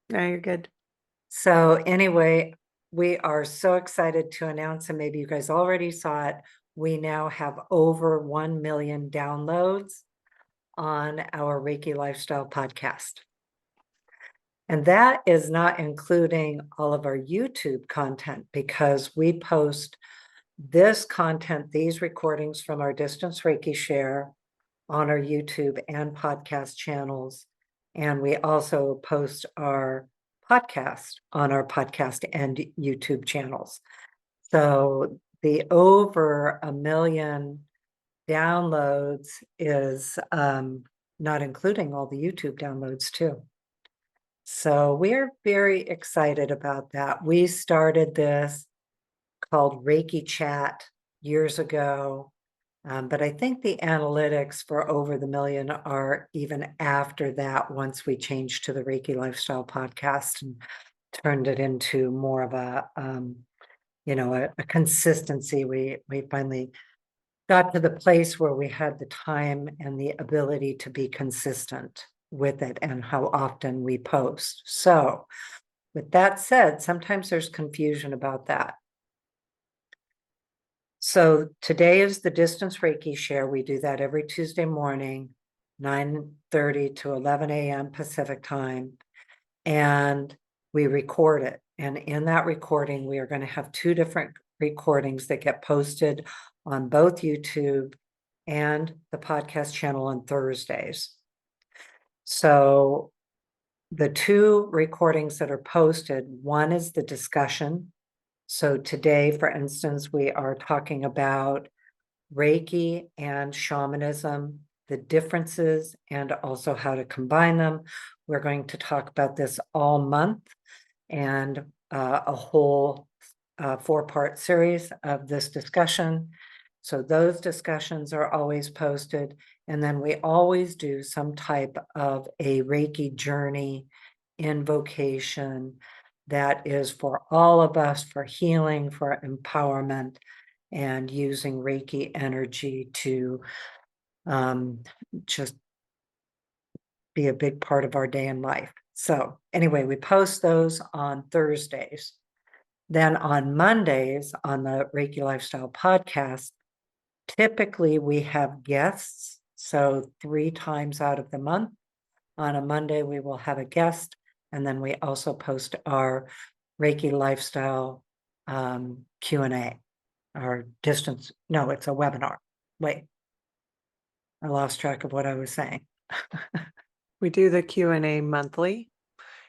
No, you're good. So anyway, we are so excited to announce, and maybe you guys already saw it, we now have over 1 million downloads on our Reiki Lifestyle podcast. And that is not including all of our YouTube content, because we post this content, these recordings from our Distance Reiki Share on our YouTube and podcast channels. And we also post our podcast on our podcast and YouTube channels. So the over 1 million downloads is not including all the YouTube downloads too. So we're very excited about that. We started this called Reiki Chat years ago. But I think the analytics for over the million are even after that, once we changed to the Reiki Lifestyle Podcast and turned it into more of a consistency. We finally got to the place where we had the time and the ability to be consistent with it and how often we post. So with that said, sometimes there's confusion about that. So today is the Distance Reiki Share. We do that every Tuesday morning, 9:30 to 11 a.m. Pacific time. And we record it. And in that recording, we are going to have 2 different recordings that get posted on both YouTube and the podcast channel on Thursdays. So the 2 recordings that are posted, one is the discussion. So today, for instance, we are talking about Reiki and shamanism, the differences, and also how to combine them. We're going to talk about this all month, and a whole 4-part series of this discussion. So those discussions are always posted. And then we always do some type of a Reiki journey invocation that is for all of us, for healing, for empowerment, and using Reiki energy to just be a big part of our day in life. So anyway, we post those on Thursdays. Then on Mondays on the Reiki Lifestyle Podcast, typically we have guests. So 3 times out of the month, on a Monday, we will have a guest. And then we also post our Reiki Lifestyle Q&A, our distance. No, it's a webinar. Wait, I lost track of what I was saying. We do the Q&A monthly,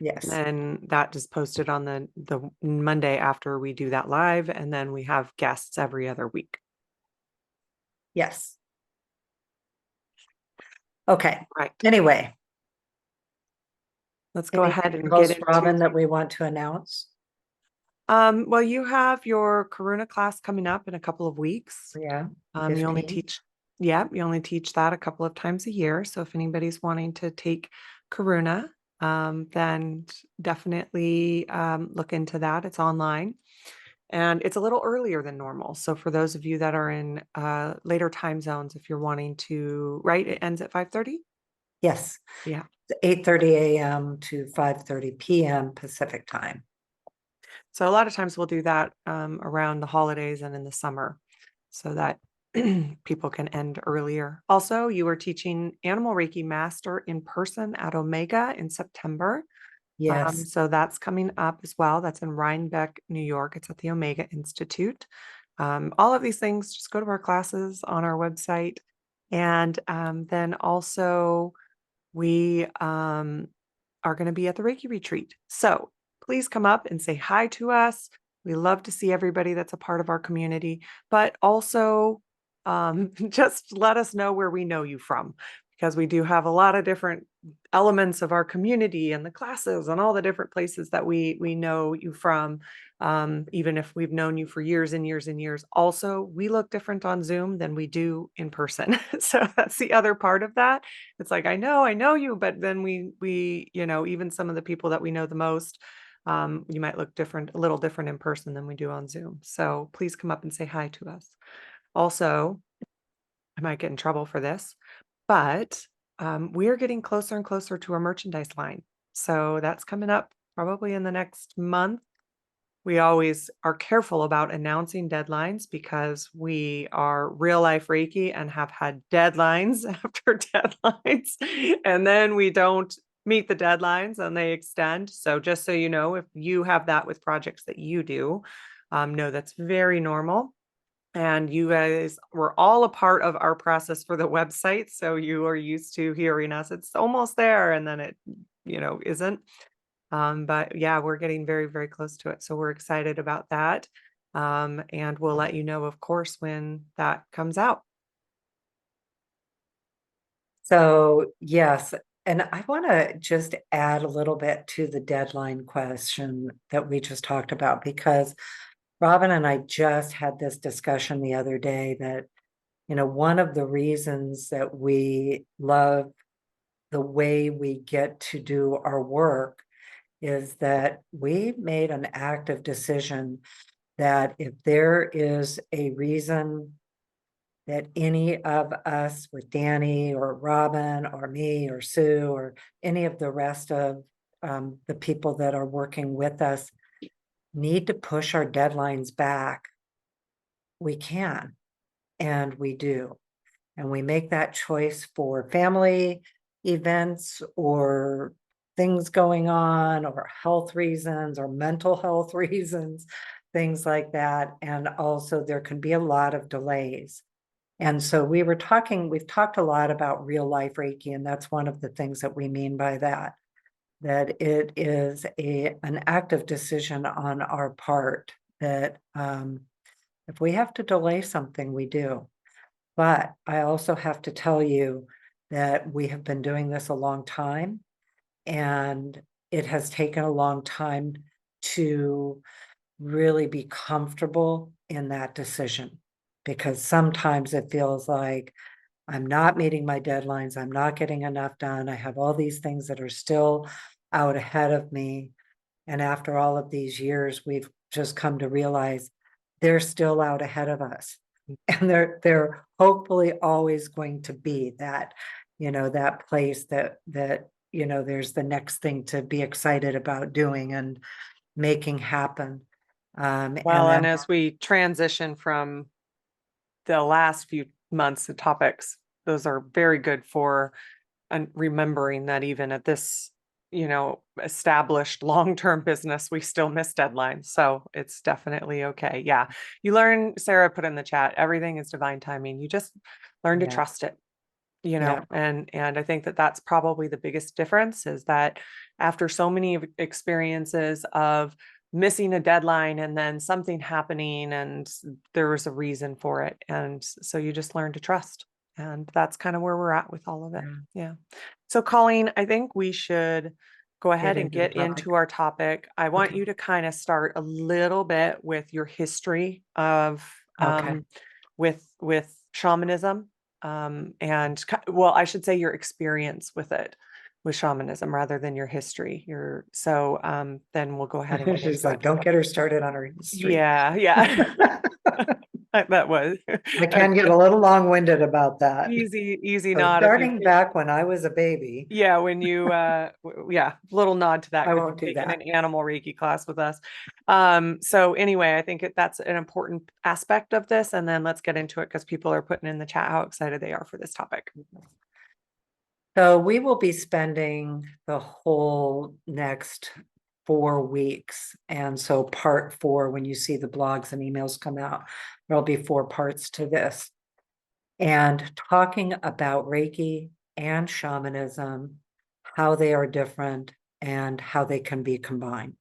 Yes. and that just posted on the Monday after we do that live, and then we have guests every other week. Yes. Okay. Right. Anyway, Let's go ahead anything and else, get Robin, into. that we want to announce? Well, you have your Karuna class coming up in a couple of weeks. Yeah. You only 15. teach, you only teach that a couple of times a year. So if anybody's wanting to take Karuna, then definitely look into that. It's online and it's a little earlier than normal. So for those of you that are in later time zones, if you're wanting to, right, it ends at 5:30. Yes. Yeah. 8:30 a.m. to 5:30 p.m. Pacific time. So a lot of times we'll do that around the holidays and in the summer so that people can end earlier. Also, you are teaching Animal Reiki Master in person at Omega in September. Yes. So that's coming up as well. That's in Rhinebeck, New York. It's at the Omega Institute. All of these things, just go to our classes on our website. And then also, we are going to be at the Reiki retreat. So please come up and say hi to us. We love to see everybody that's a part of our community, but also just let us know where we know you from, because we do have a lot of different elements of our community and the classes and all the different places that we know you from, even if we've known you for years and years and years. Also, we look different on Zoom than we do in person. So that's the other part of that. It's like, I know you, but then we, even some of the people that we know the most, you might look different, a little different in person than we do on Zoom. So please come up and say hi to us. Also, I might get in trouble for this, but we are getting closer and closer to our merchandise line. So that's coming up probably in the next month. We always are careful about announcing deadlines because we are real life Reiki and have had deadlines after deadlines, and then we don't meet the deadlines and they extend. So just so you know, if you have that with projects that you do, know that's very normal. And you guys were all a part of our process for the website. So you are used to hearing us. It's almost there. And then it, isn't. But yeah, we're getting very, very close to it. So we're excited about that. And we'll let you know, of course, when that comes out. So, yes, and I want to just add a little bit to the deadline question that we just talked about, because Robin and I just had this discussion the other day that, one of the reasons that we love the way we get to do our work is that we made an active decision that if there is a reason that any of us with Danny or Robin or me or Sue or any of the rest of the people that are working with us need to push our deadlines back, we can, and we do. And we make that choice for family events or things going on or health reasons or mental health reasons, things like that. And also there can be a lot of delays. And so we've talked a lot about real life Reiki, and that's one of the things that we mean by that it is an active decision on our part that if we have to delay something, we do. But I also have to tell you that we have been doing this a long time, and it has taken a long time to really be comfortable in that decision, because sometimes it feels like I'm not meeting my deadlines, I'm not getting enough done, I have all these things that are still out ahead of me. And after all of these years, we've just come to realize they're still out ahead of us. And they're hopefully always going to be that, that place that there's the next thing to be excited about doing and making happen. And Well, and then as we transition from the last few months, the topics, those are very good for remembering that even at this, established long-term business, we still miss deadlines. So it's definitely okay. Yeah. You learn, Sarah put in the chat, everything is divine timing. You just learn to yeah, trust it, yeah, and I think that that's probably the biggest difference, is that after so many experiences of missing a deadline and then something happening and there was a reason for it. And so you just learn to trust. And that's kind of where we're at with all of it. yeah. Yeah. So Colleen, I think we should go ahead and into the get topic. into our topic. I want Okay. you to kind of start a little bit with your history of Okay. with shamanism, and well, I should say your experience with it, with shamanism, rather than your history. Then we'll go ahead and get She's into like, it. don't get her started on her history. Yeah, yeah. That was I can get a little long-winded about that. easy So nod if you've starting back when I was a baby, yeah, when you yeah, little nod to that I because won't you've do taken that. an animal Reiki class with us. So anyway, I think that's an important aspect of this. And then let's get into it because people are putting in the chat how excited they are for this topic. So we will be spending the whole next 4 weeks. And so part 4, when you see the blogs and emails come out, there'll be 4 parts to this. And talking about Reiki and shamanism, how they are different and how they can be combined.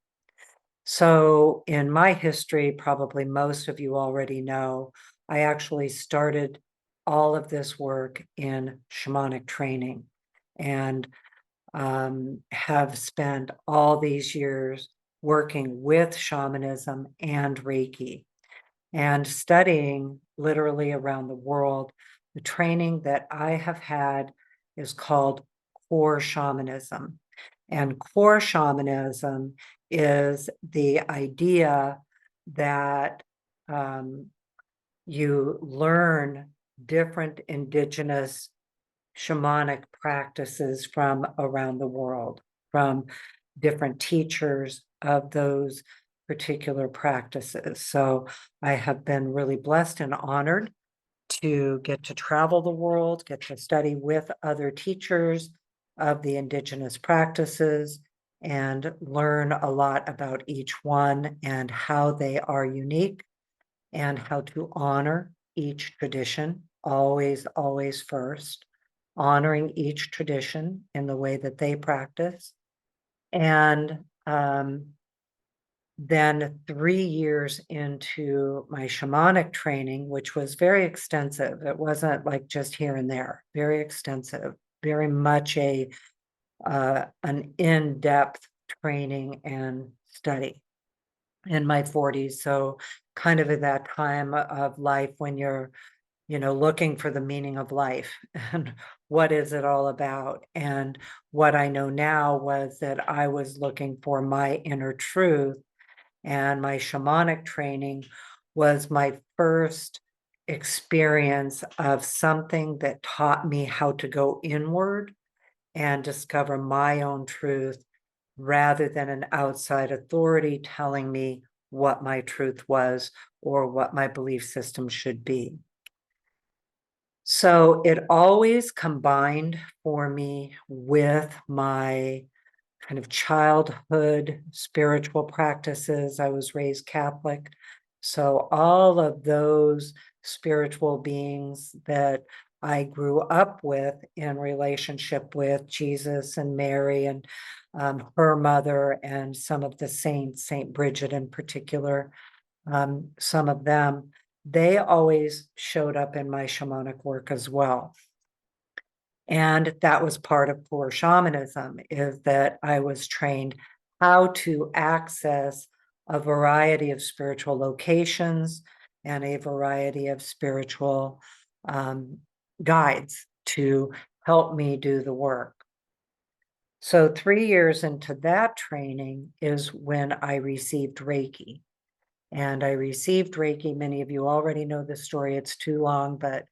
So in my history, probably most of you already know, I actually started all of this work in shamanic training, and have spent all these years working with shamanism and Reiki and studying literally around the world. The training that I have had is called Core Shamanism. And Core Shamanism is the idea that you learn different indigenous shamanic practices from around the world, from different teachers of those particular practices. So I have been really blessed and honored to get to travel the world, get to study with other teachers of the Indigenous practices, and learn a lot about each one and how they are unique and how to honor each tradition, always, always first, honoring each tradition in the way that they practice. And then 3 years into my shamanic training, which was very extensive, it wasn't like just here and there, very extensive, very much an in-depth training and study in my 40s. So kind of at that time of life when you're, looking for the meaning of life and what is it all about. And what I know now was that I was looking for my inner truth, and my shamanic training was my first experience of something that taught me how to go inward and discover my own truth rather than an outside authority telling me what my truth was or what my belief system should be. So it always combined for me with my kind of childhood spiritual practices. I was raised Catholic. So all of those spiritual beings that I grew up with in relationship with Jesus and Mary and her mother and some of the saints, Saint Bridget in particular, some of them, they always showed up in my shamanic work as well. And that was part of Core Shamanism, is that I was trained how to access a variety of spiritual locations and a variety of spiritual guides to help me do the work. So 3 years into that training is when I received Reiki. And I received Reiki. Many of you already know the story. It's too long, but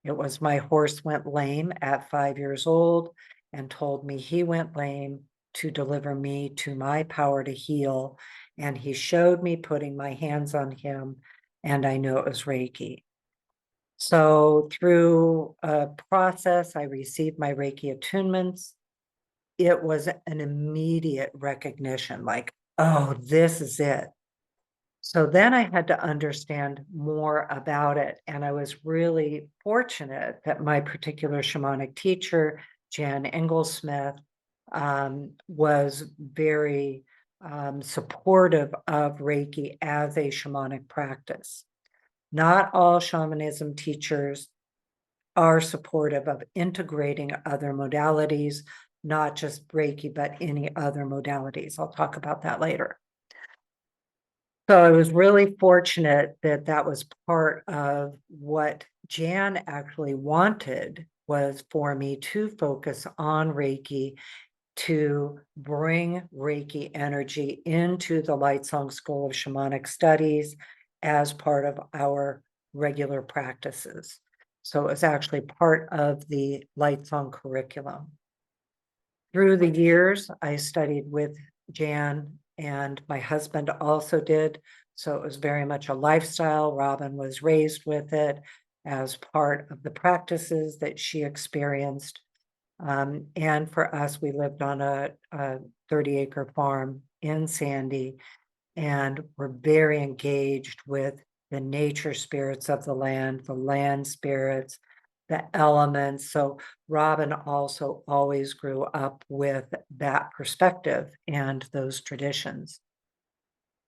it was my horse went lame at 5 years old and told me he went lame to deliver me to my power to heal. And he showed me putting my hands on him, and I knew it was Reiki. So through a process, I received my Reiki attunements. It was an immediate recognition, like, oh, this is it. So then I had to understand more about it. And I was really fortunate that my particular shamanic teacher, Jan Engelsmith, was very supportive of Reiki as a shamanic practice. Not all shamanism teachers are supportive of integrating other modalities, not just Reiki, but any other modalities. I'll talk about that later. So I was really fortunate that that was part of what Jan actually wanted, was for me to focus on Reiki, to bring Reiki energy into the Lightsong School of Shamanic Studies as part of our regular practices. So it was actually part of the Lightsong curriculum. Through the years, I studied with Jan, and my husband also did. So it was very much a lifestyle. Robin was raised with it as part of the practices that she experienced. And for us, we lived on a 30-acre farm in Sandy, and were very engaged with the nature spirits of the land spirits, the elements. So Robin also always grew up with that perspective and those traditions.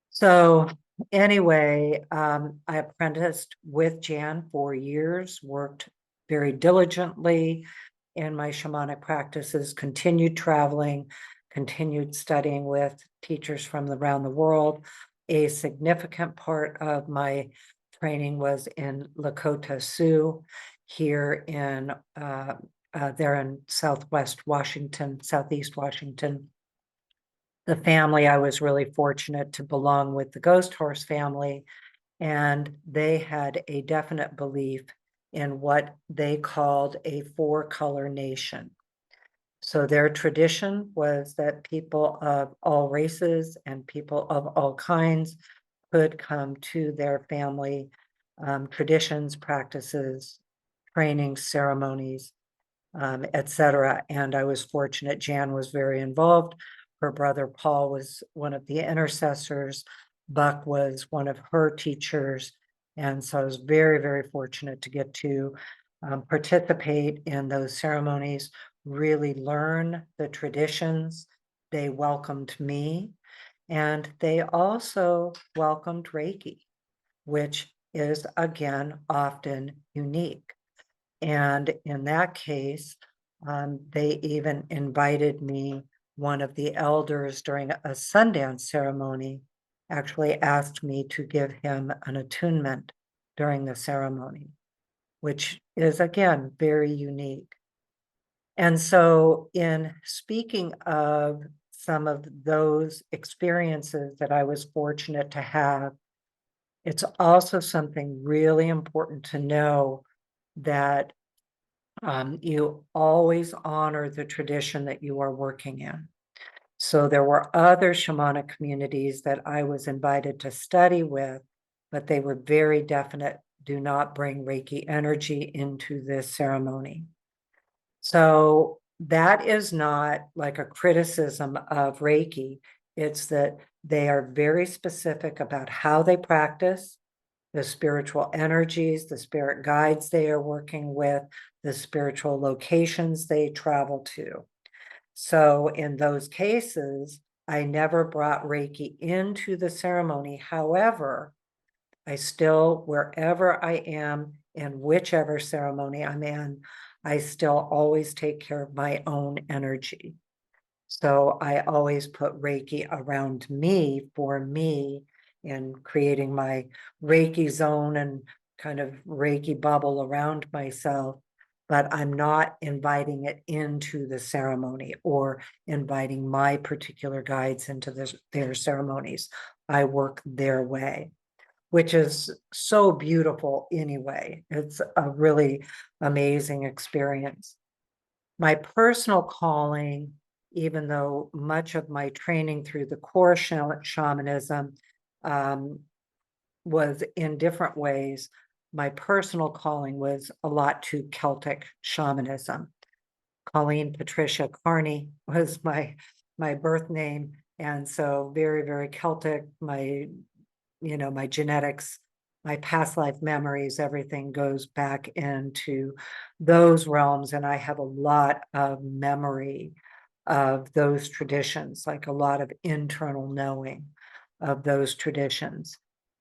So anyway, I apprenticed with Jan for years, worked very diligently in my shamanic practices, continued traveling, continued studying with teachers from around the world. A significant part of my training was in Lakota Sioux here in there in Southwest Washington, Southeast Washington. The family, I was really fortunate to belong with the Ghost Horse family, and they had a definite belief in what they called a 4-color nation. So their tradition was that people of all races and people of all kinds could come to their family traditions, practices, training, ceremonies, etc. And I was fortunate. Jan was very involved. Her brother Paul was one of the intercessors. Buck was one of her teachers. And so I was very, very fortunate to get to participate in those ceremonies, really learn the traditions. They welcomed me, and they also welcomed Reiki, which is, again, often unique. And in that case, they even invited me, one of the elders during a Sundance ceremony actually asked me to give him an attunement during the ceremony, which is, again, very unique. And so, in speaking of some of those experiences that I was fortunate to have, it's also something really important to know that you always honor the tradition that you are working in. So there were other shamanic communities that I was invited to study with, but they were very definite, do not bring Reiki energy into this ceremony. So that is not like a criticism of Reiki. It's that they are very specific about how they practice, the spiritual energies, the spirit guides they are working with, the spiritual locations they travel to. So in those cases, I never brought Reiki into the ceremony. However, I still, wherever I am, in whichever ceremony I'm in, I still always take care of my own energy. So I always put Reiki around me for me in creating my Reiki zone and kind of Reiki bubble around myself, but I'm not inviting it into the ceremony or inviting my particular guides into their ceremonies. I work their way, which is so beautiful anyway. It's a really amazing experience. My personal calling, even though much of my training through the core shamanism was in different ways, my personal calling was a lot to Celtic shamanism. Colleen Patricia Carney was my birth name, and so very, very Celtic. My genetics, my past life memories, everything goes back into those realms. And I have a lot of memory of those traditions, like a lot of internal knowing of those traditions.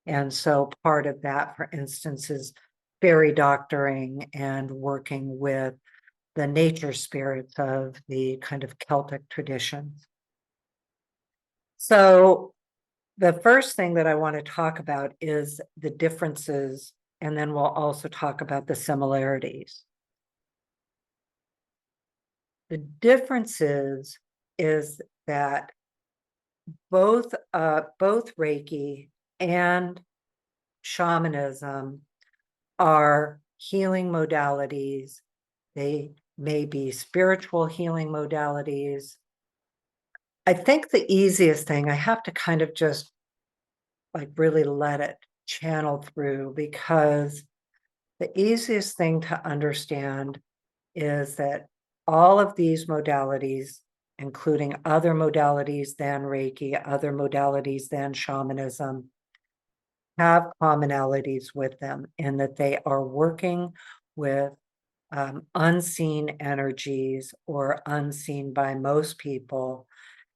And so part of that, for instance, is fairy doctoring and working with the nature spirits of the kind of Celtic traditions. So the first thing that I want to talk about is the differences, and then we'll also talk about the similarities. The differences is that both Reiki and shamanism are healing modalities. They may be spiritual healing modalities. I think the easiest thing, I have to kind of just like really let it channel through, because the easiest thing to understand is that all of these modalities, including other modalities than Reiki, other modalities than shamanism, have commonalities with them in that they are working with unseen energies, or unseen by most people,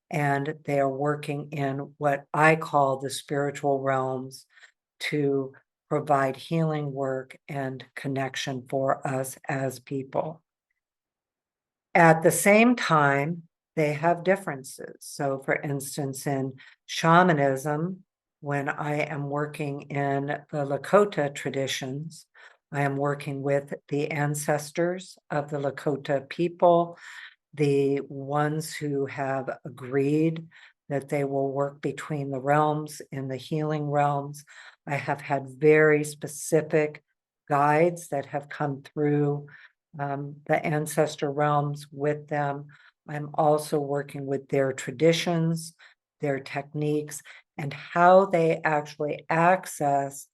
and they are working in what I call the spiritual realms to provide healing work and connection for us as people. At the same time, they have differences. So, for instance, in shamanism, when I am working in the Lakota traditions, I am working with the ancestors of the Lakota people, the ones who have agreed that they will work between the realms in the healing realms. I have had very specific guides that have come through the ancestor realms with them. I'm also working with their traditions, their techniques, and how they actually access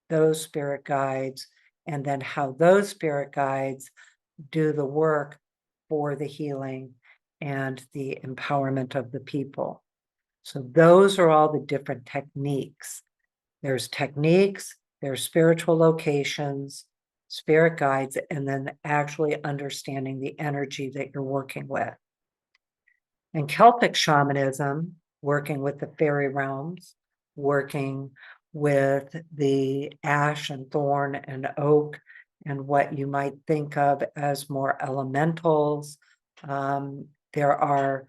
those spirit guides, and then how those spirit guides do the work for the healing and the empowerment of the people. So those are all the different techniques. There's techniques, there's spiritual locations, spirit guides, and then actually understanding the energy that you're working with. In Celtic shamanism, working with the fairy realms, working with the ash and thorn and oak, and what you might think of as more elementals. There are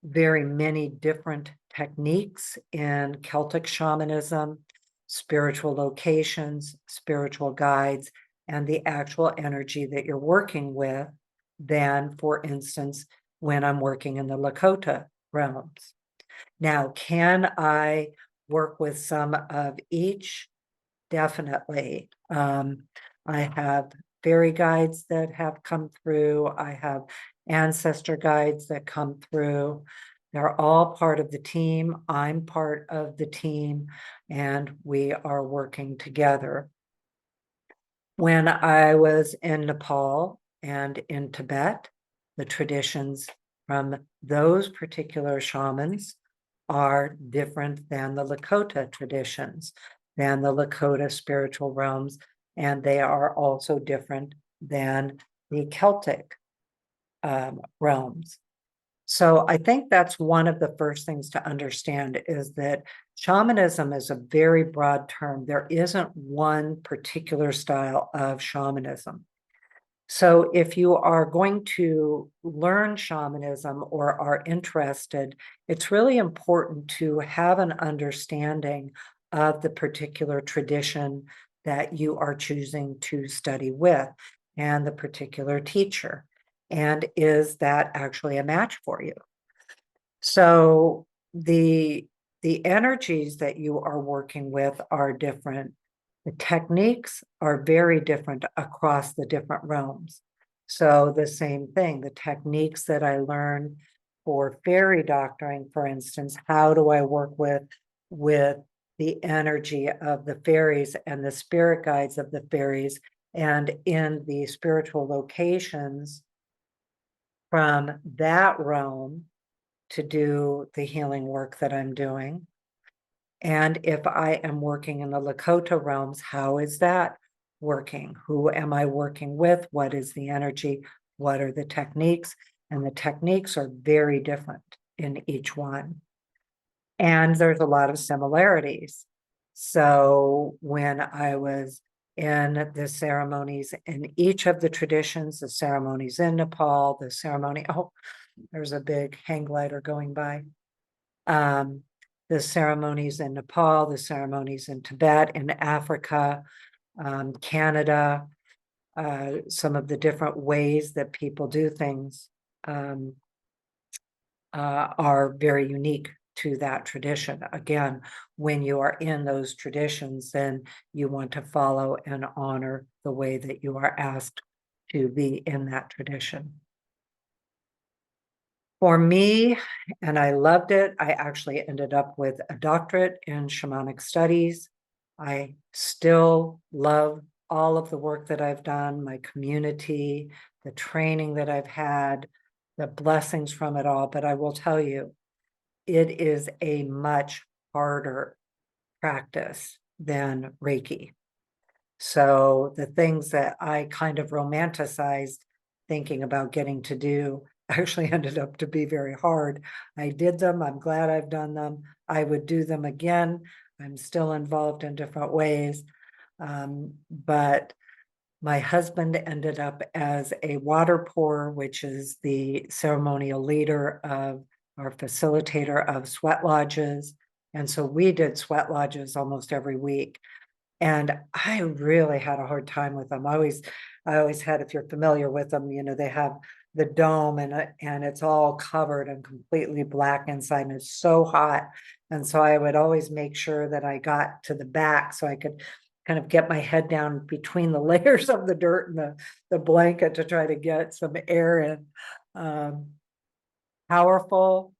very many different techniques in Celtic shamanism, spiritual locations, spiritual guides, and the actual energy that you're working with than, for instance, when I'm working in the Lakota realms. Now, can I work with some of each? Definitely. I have fairy guides that have come through. I have ancestor guides that come through. They're all part of the team. I'm part of the team, and we are working together. When I was in Nepal and in Tibet, the traditions from those particular shamans are different than the Lakota traditions, than the Lakota spiritual realms, and they are also different than the Celtic realms. So I think that's one of the first things to understand, is that shamanism is a very broad term. There isn't one particular style of shamanism. So if you are going to learn shamanism or are interested, it's really important to have an understanding of the particular tradition that you are choosing to study with and the particular teacher. And is that actually a match for you? So the energies that you are working with are different. The techniques are very different across the different realms. So the same thing, the techniques that I learn for fairy doctoring, for instance, how do I work with the energy of the fairies and the spirit guides of the fairies, and in the spiritual locations from that realm to do the healing work that I'm doing. And if I am working in the Lakota realms, how is that working? Who am I working with? What is the energy? What are the techniques? And the techniques are very different in each one. And there's a lot of similarities. So when I was in the ceremonies in each of the traditions, the ceremonies in Nepal, the ceremony, oh, there's a big hang glider going by. The ceremonies in Nepal, the ceremonies in Tibet, in Africa, Canada, some of the different ways that people do things are very unique to that tradition. Again, when you are in those traditions, then you want to follow and honor the way that you are asked to be in that tradition. For me, and I loved it, I actually ended up with a doctorate in shamanic studies. I still love all of the work that I've done, my community, the training that I've had, the blessings from it all. But I will tell you, it is a much harder practice than Reiki. So the things that I kind of romanticized thinking about getting to do actually ended up to be very hard. I did them. I'm glad I've done them. I would do them again. I'm still involved in different ways. But my husband ended up as a water pourer, which is the ceremonial leader of our facilitator of sweat lodges. And so we did sweat lodges almost every week. And I really had a hard time with them. I always had, if you're familiar with them, they have the dome and it's all covered and completely black inside, and it's so hot. And so I would always make sure that I got to the back so I could kind of get my head down between the layers of the dirt and the blanket to try to get some air in. powerful,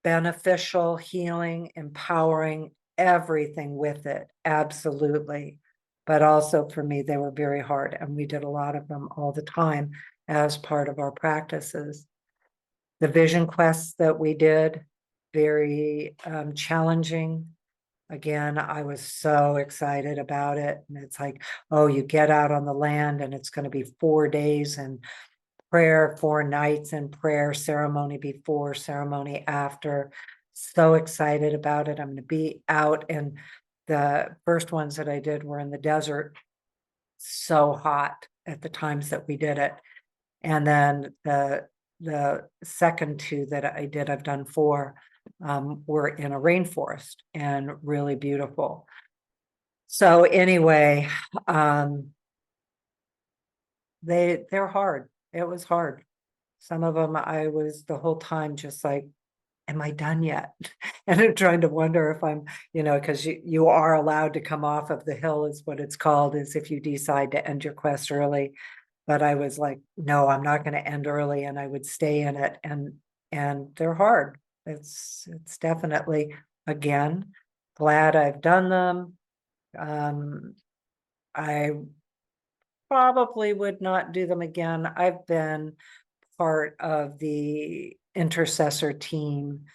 beneficial, healing, empowering, everything with it. Absolutely. But also for me, they were very hard, and we did a lot of them all the time as part of our practices. The vision quests that we did, very challenging. Again, I was so excited about it. And it's like, oh, you get out on the land and it's going to be 4 days and prayer, 4 nights and prayer, ceremony before, ceremony after. So excited about it. I'm going to be out. And the first ones that I did were in the desert, so hot at the times that we did it. And then the second 2 that I did, I've done 4, were in a rainforest and really beautiful. So anyway, they're hard. It was hard. Some of them I was the whole time just like, am I done yet? And I'm trying to wonder if I'm, because you are allowed to come off of the hill, is what it's called, is if you decide to end your quest early. But I was like, no, I'm not going to end early, and I would stay in it. And they're hard. It's definitely, again, glad I've done them. I probably would not do them again. I've been part of the intercessor team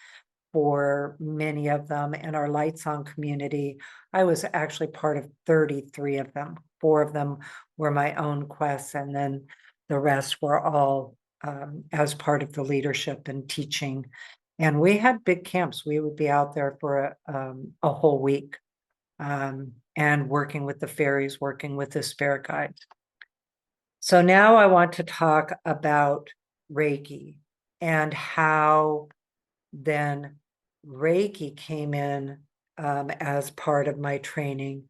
for many of them in our Light Song community. I was actually part of 33 of them. 4 of them were my own quests, and then the rest were all as part of the leadership and teaching. And we had big camps. We would be out there for a whole week, and working with the fairies, working with the spirit guides. So now I want to talk about Reiki and how then Reiki came in as part of my training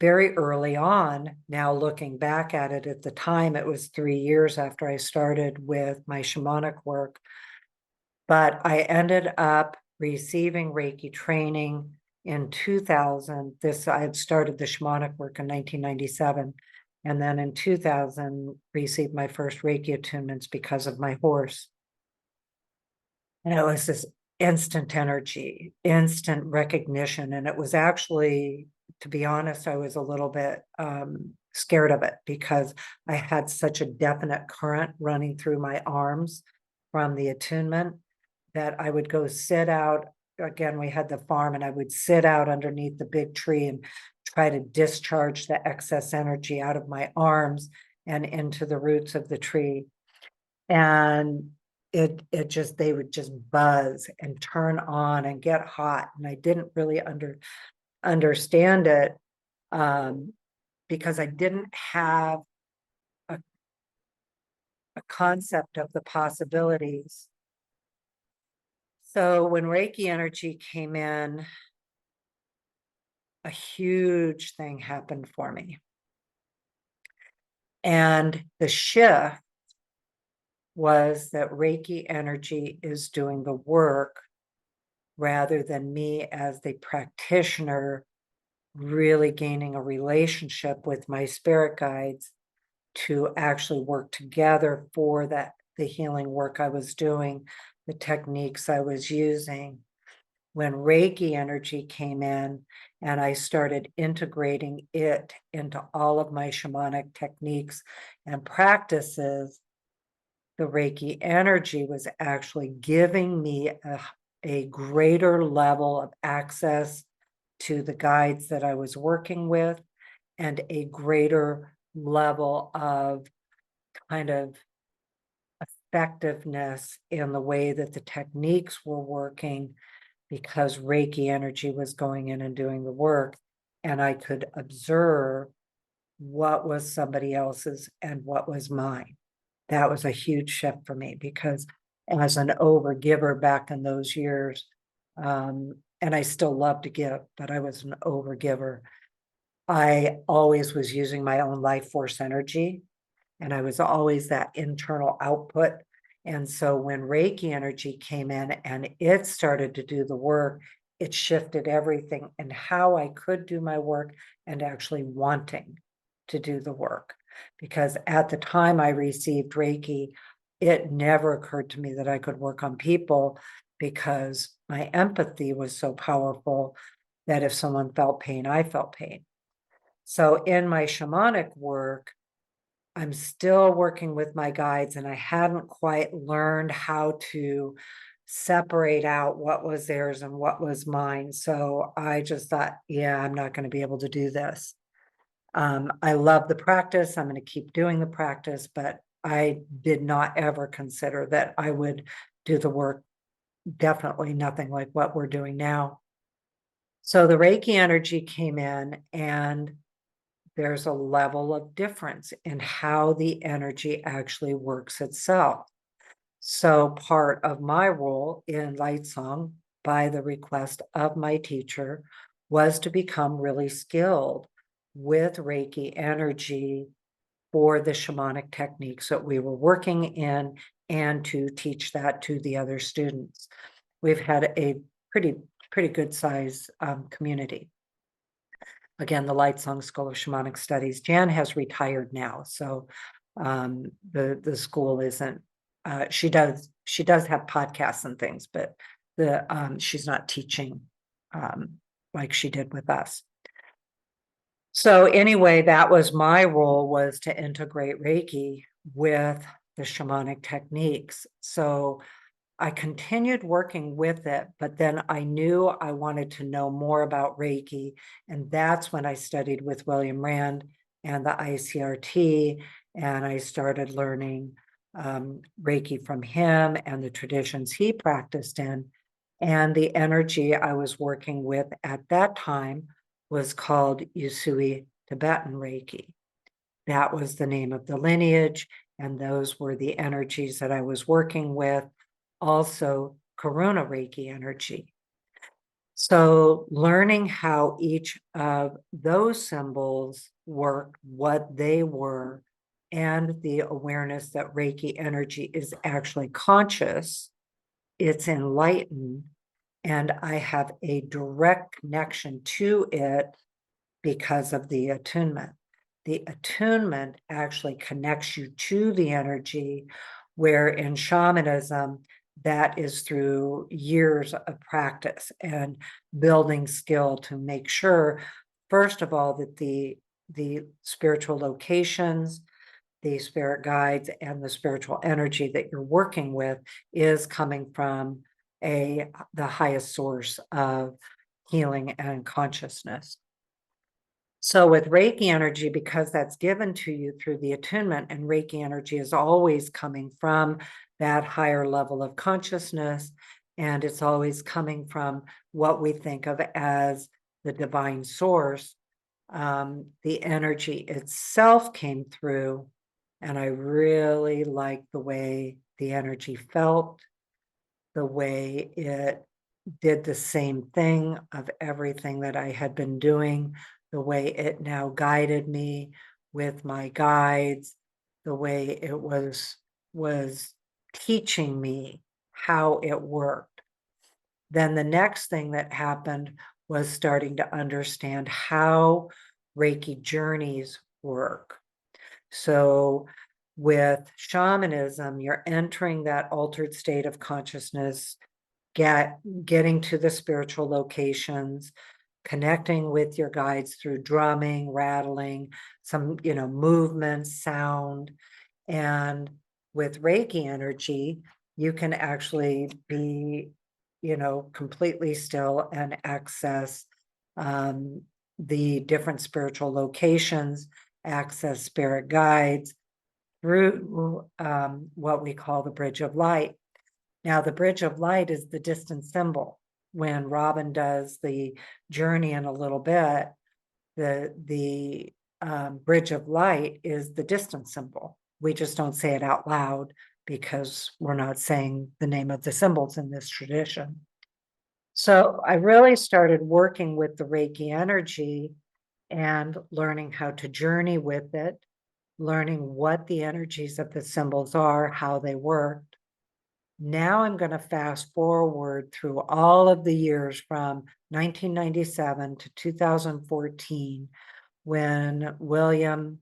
very early on. Now looking back at it, at the time, it was 3 years after I started with my shamanic work. But I ended up receiving Reiki training in 2000. I had started the shamanic work in 1997. And then in 2000, received my first Reiki attunements because of my horse. And it was this instant energy, instant recognition. And it was actually, to be honest, I was a little bit scared of it because I had such a definite current running through my arms from the attunement that I would go sit out. Again, we had the farm, and I would sit out underneath the big tree and try to discharge the excess energy out of my arms and into the roots of the tree. And they would just buzz and turn on and get hot. And I didn't really understand it because I didn't have a concept of the possibilities. So when Reiki energy came in, a huge thing happened for me. And the shift was that Reiki energy is doing the work rather than me as the practitioner really gaining a relationship with my spirit guides to actually work together for the healing work I was doing, the techniques I was using. When Reiki energy came in and I started integrating it into all of my shamanic techniques and practices, the Reiki energy was actually giving me a greater level of access to the guides that I was working with, and a greater level of kind of effectiveness in the way that the techniques were working, because Reiki energy was going in and doing the work, and I could observe what was somebody else's and what was mine. That was a huge shift for me, because as an overgiver back in those years, and I still love to give, but I was an overgiver. I always was using my own life force energy, and I was always that internal output. And so when Reiki energy came in and it started to do the work, it shifted everything and how I could do my work and actually wanting to do the work. Because at the time I received Reiki, it never occurred to me that I could work on people because my empathy was so powerful that if someone felt pain, I felt pain. So in my shamanic work, I'm still working with my guides, and I hadn't quite learned how to separate out what was theirs and what was mine. So I just thought, yeah, I'm not going to be able to do this. I love the practice. I'm going to keep doing the practice, but I did not ever consider that I would do the work. Definitely nothing like what we're doing now. So the Reiki energy came in, and there's a level of difference in how the energy actually works itself. So part of my role in Light Song, by the request of my teacher, was to become really skilled with Reiki energy for the shamanic techniques that we were working in, and to teach that to the other students. We've had a pretty good size community. Again, the Light Song School of Shamanic Studies. Jan has retired now, so the school isn't. She does have podcasts and things, but she's not teaching like she did with us. So anyway, that was my role, was to integrate Reiki with the shamanic techniques. So I continued working with it, but then I knew I wanted to know more about Reiki. And that's when I studied with William Rand and the ICRT, and I started learning Reiki from him and the traditions he practiced in. And the energy I was working with at that time was called Usui Tibetan Reiki. That was the name of the lineage, and those were the energies that I was working with. Also, Karuna Reiki energy. So learning how each of those symbols work, what they were, and the awareness that Reiki energy is actually conscious, it's enlightened, and I have a direct connection to it because of the attunement. The attunement actually connects you to the energy, where in shamanism, that is through years of practice and building skill to make sure, first of all, that the spiritual locations, the spirit guides, and the spiritual energy that you're working with is coming from the highest source of healing and consciousness. So with Reiki energy, because that's given to you through the attunement, and Reiki energy is always coming from that higher level of consciousness, and it's always coming from what we think of as the divine source, the energy itself came through, and I really liked the way the energy felt, the way it did the same thing of everything that I had been doing, the way it now guided me with my guides, the way it was teaching me how it worked. Then the next thing that happened was starting to understand how Reiki journeys work. So with shamanism, you're entering that altered state of consciousness, getting to the spiritual locations, connecting with your guides through drumming, rattling, some, movements, sound. And with Reiki energy, you can actually be, completely still and access the different spiritual locations, access spirit guides through what we call the Bridge of Light. Now, the Bridge of Light is the distance symbol. When Robin does the journey in a little bit, the Bridge of Light is the distance symbol. We just don't say it out loud because we're not saying the name of the symbols in this tradition. So I really started working with the Reiki energy and learning how to journey with it, learning what the energies of the symbols are, how they work. Now I'm going to fast forward through all of the years from 1997 to 2014, when William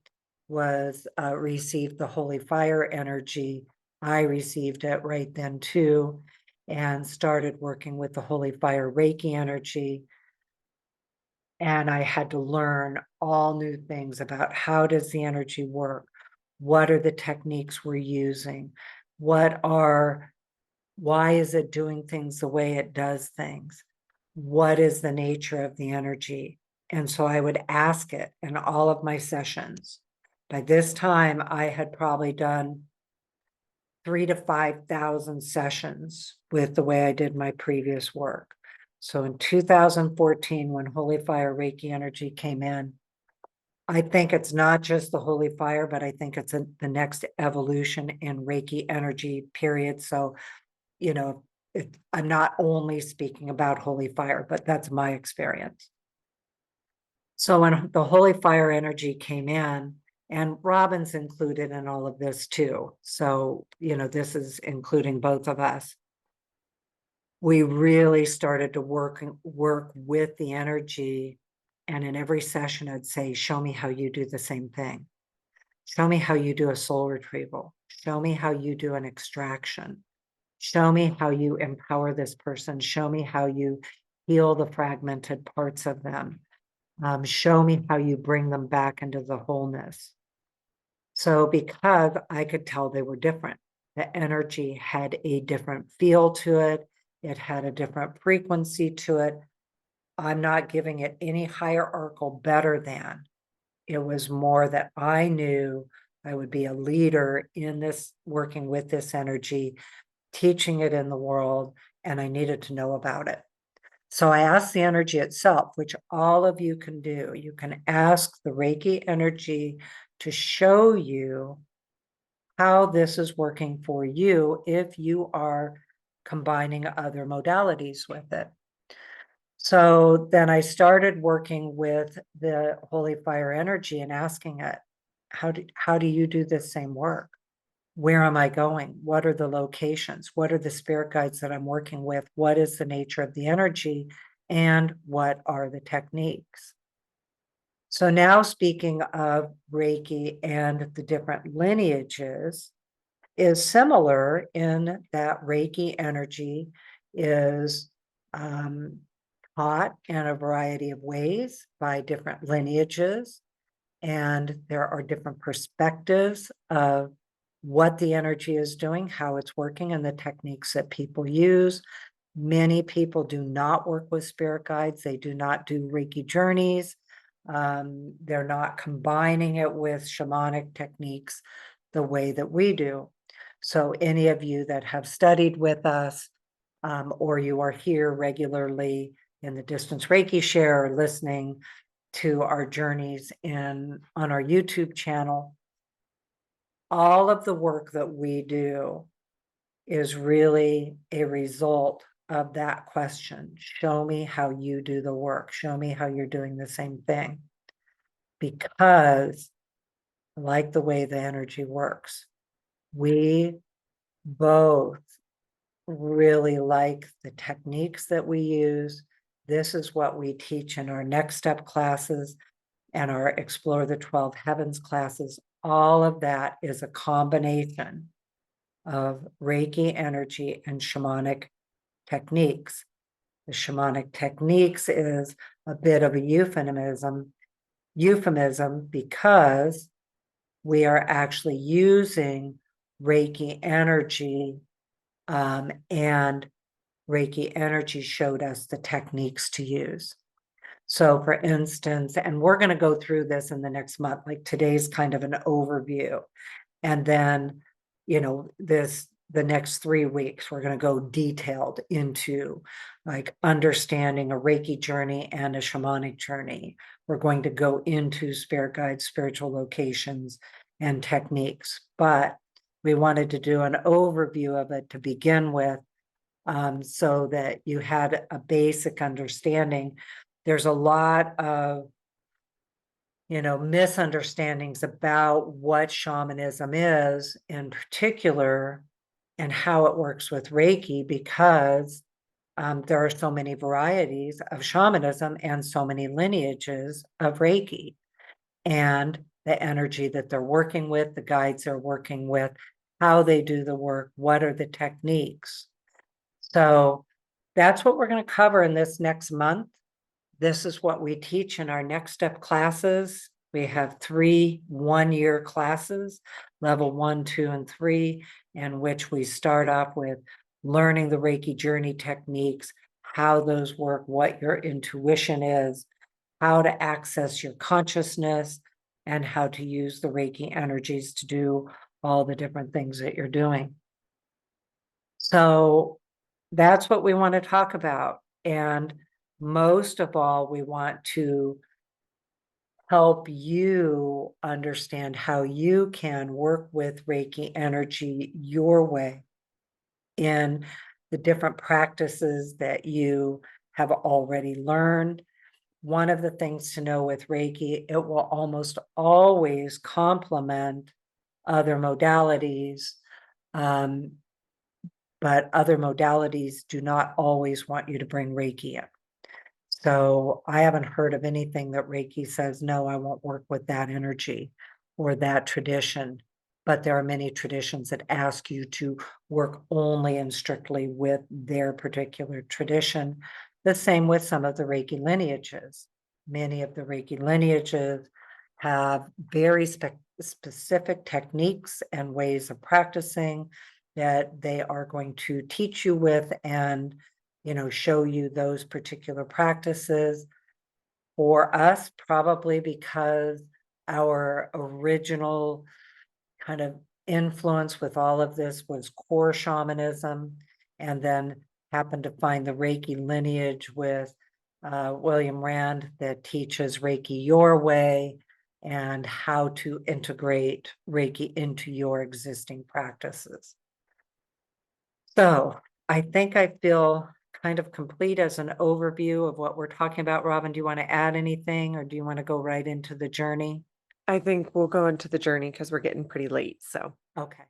was received the Holy Fire energy I received it right then too, and started working with the Holy Fire Reiki energy. And I had to learn all new things about how does the energy work? What are the techniques we're using? Why is it doing things the way it does things? What is the nature of the energy? And so I would ask it in all of my sessions. By this time, I had probably done 3,000 to 5,000 sessions with the way I did my previous work. So in 2014, when Holy Fire Reiki energy came in, I think it's not just the Holy Fire, but I think it's the next evolution in Reiki energy, period. So, I'm not only speaking about Holy Fire, but that's my experience. So when the Holy Fire energy came in, and Robin's included in all of this too. So, this is including both of us. We really started to work with the energy. And in every session, I'd say, show me how you do the same thing. Show me how you do a soul retrieval. Show me how you do an extraction. Show me how you empower this person. Show me how you heal the fragmented parts of them. Show me how you bring them back into the wholeness. So because I could tell they were different, the energy had a different feel to it. It had a different frequency to it. I'm not giving it any hierarchical better than. It was more that I knew I would be a leader in this, working with this energy, teaching it in the world, and I needed to know about it. So I asked the energy itself, which all of you can do. You can ask the Reiki energy to show you how this is working for you if you are combining other modalities with it. So then I started working with the Holy Fire energy and asking it, how do you do this same work? Where am I going? What are the locations? What are the spirit guides that I'm working with? What is the nature of the energy? And what are the techniques? So now, speaking of Reiki and the different lineages, is similar in that Reiki energy is taught in a variety of ways by different lineages. And there are different perspectives of what the energy is doing, how it's working, and the techniques that people use. Many people do not work with spirit guides. They do not do Reiki journeys. They're not combining it with shamanic techniques the way that we do. So any of you that have studied with us, or you are here regularly in the Distance Reiki Share or listening to our journeys on our YouTube channel, all of the work that we do is really a result of that question. Show me how you do the work. Show me how you're doing the same thing. Because I like the way the energy works. We both really like the techniques that we use. This is what we teach in our Next Step classes and our Explore the 12 Heavens classes. All of that is a combination of Reiki energy and shamanic techniques. The shamanic techniques is a bit of a euphemism because we are actually using Reiki energy, and Reiki energy showed us the techniques to use. So for instance, and we're going to go through this in the next month, like today's kind of an overview. And then, the next 3 weeks, we're going to go detailed into like understanding a Reiki journey and a shamanic journey. We're going to go into spirit guides, spiritual locations, and techniques. But we wanted to do an overview of it to begin with, so that you had a basic understanding. There's a lot of misunderstandings about what shamanism is in particular and how it works with Reiki, because there are so many varieties of shamanism and so many lineages of Reiki, and the energy that they're working with, the guides they're working with, how they do the work, what are the techniques. So that's what we're going to cover in this next month. This is what we teach in our next step classes. We have 3 one-year classes, level 1, 2, and 3, in which we start off with learning the Reiki journey techniques, how those work, what your intuition is, how to access your consciousness, and how to use the Reiki energies to do all the different things that you're doing. So that's what we want to talk about. And most of all, we want to help you understand how you can work with Reiki energy your way in the different practices that you have already learned. One of the things to know with Reiki, it will almost always complement other modalities. But other modalities do not always want you to bring Reiki in. So I haven't heard of anything that Reiki says, no, I won't work with that energy or that tradition. But there are many traditions that ask you to work only and strictly with their particular tradition. The same with some of the Reiki lineages. Many of the Reiki lineages have very specific techniques and ways of practicing that they are going to teach you with and show you those particular practices. For us, probably because our original kind of influence with all of this was core shamanism, and then happened to find the Reiki lineage with William Rand that teaches Reiki your way and how to integrate Reiki into your existing practices. So I think I feel kind of complete as an overview of what we're talking about. Robin, do you want to add anything, or do you want to go right into the journey? I think we'll go into the journey because we're getting pretty late. So Okay.